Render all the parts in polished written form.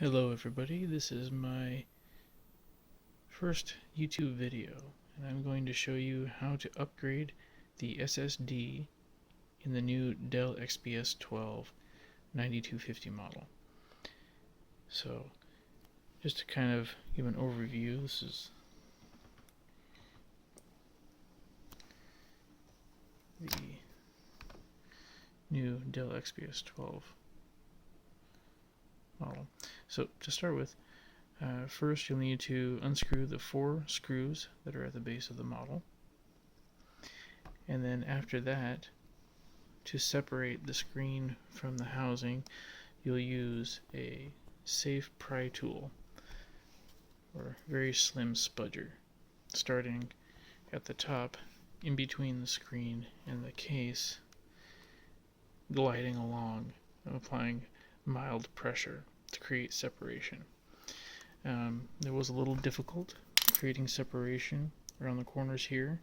Hello everybody, this is my first YouTube video and I'm going to show you how to upgrade the SSD in the new Dell XPS 12 9250 model. So just to kind of give an overview, this is the new Dell XPS 12 model. So to start with, first you'll need to unscrew the 4 screws that are at the base of the model, and then after that, to separate the screen from the housing, you'll use a safe pry tool or very slim spudger, starting at the top in between the screen and the case, gliding along, applying mild pressure to create separation. It was a little difficult creating separation around the corners here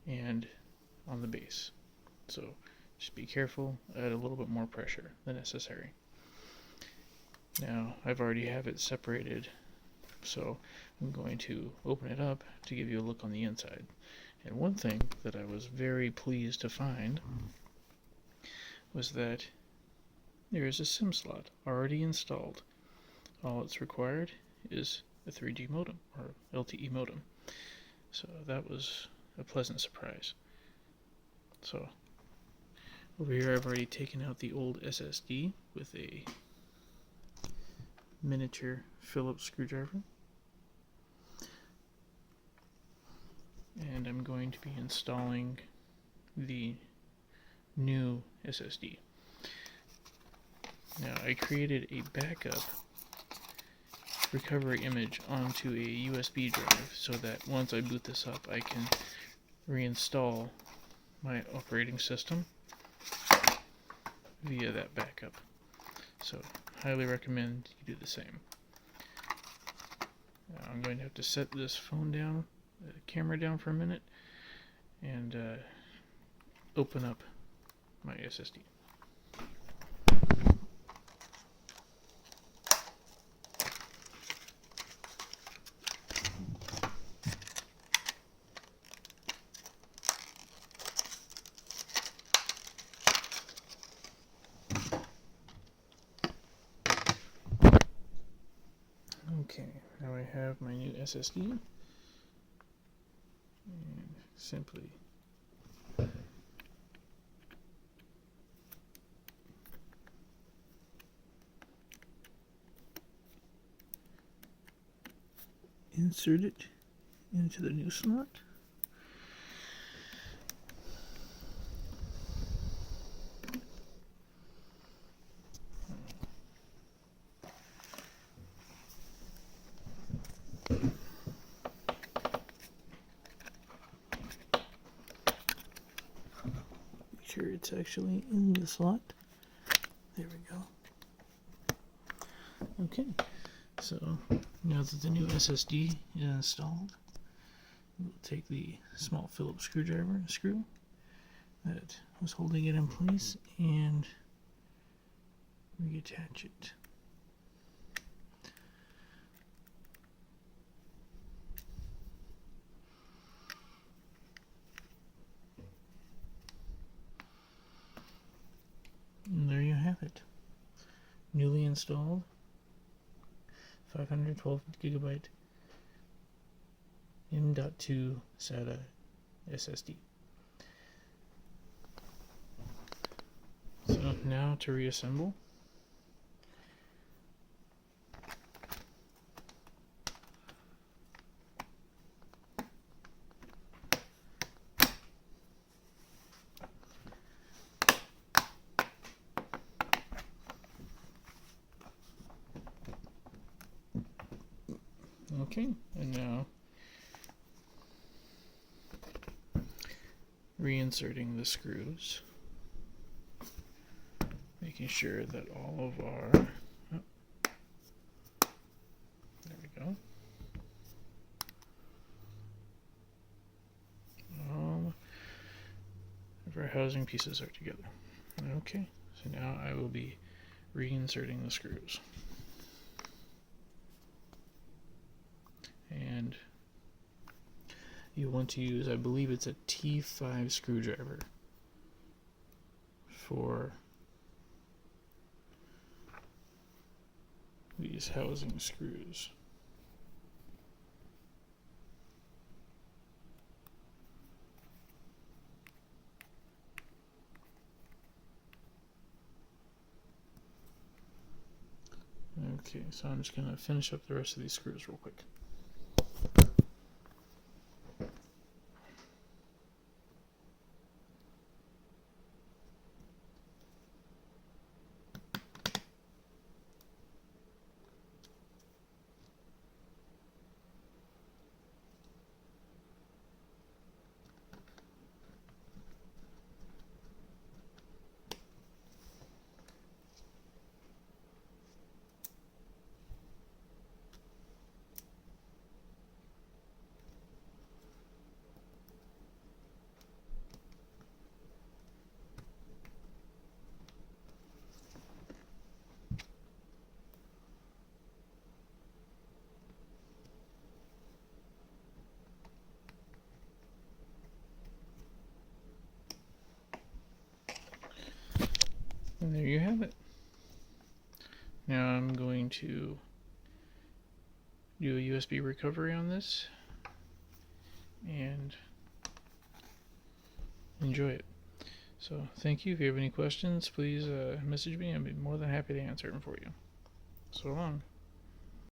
and on the base, so just be careful, add a little bit more pressure than necessary. Now I've already have it separated, so I'm going to open it up to give you a look on the inside. And one thing that I was very pleased to find was that there is a SIM slot already installed. All it's required is a 3G modem or LTE modem. So that was a pleasant surprise. So over here I've already taken out the old SSD with a miniature Phillips screwdriver. And I'm going to be installing the new SSD. Now I created a backup recovery image onto a USB drive so that once I boot this up I can reinstall my operating system via that backup. So highly recommend you do the same. Now I'm going to have to set this phone down, the camera down for a minute, and open up my SSD. Okay, now I have my new SSD, and simply insert it into the new slot. Make sure it's actually in the slot. There we go. Okay, so now that the new SSD is installed, we'll take the small Phillips screwdriver screw that was holding it in place and reattach it. And there you have it. Newly installed 512 gigabyte M.2 SATA SSD. So now to reassemble. Okay, and now reinserting the screws, making sure that all of our, there we go, all of our housing pieces are together. Okay, so now I will be reinserting the screws. and you want to use, I believe it's a T5 screwdriver for these housing screws. Okay, so I'm just going to finish up the rest of these screws real quick. And there you have it. Now I'm going to do a USB recovery on this and enjoy it. So thank you. If you have any questions, please message me. I'd be more than happy to answer them for you. So long.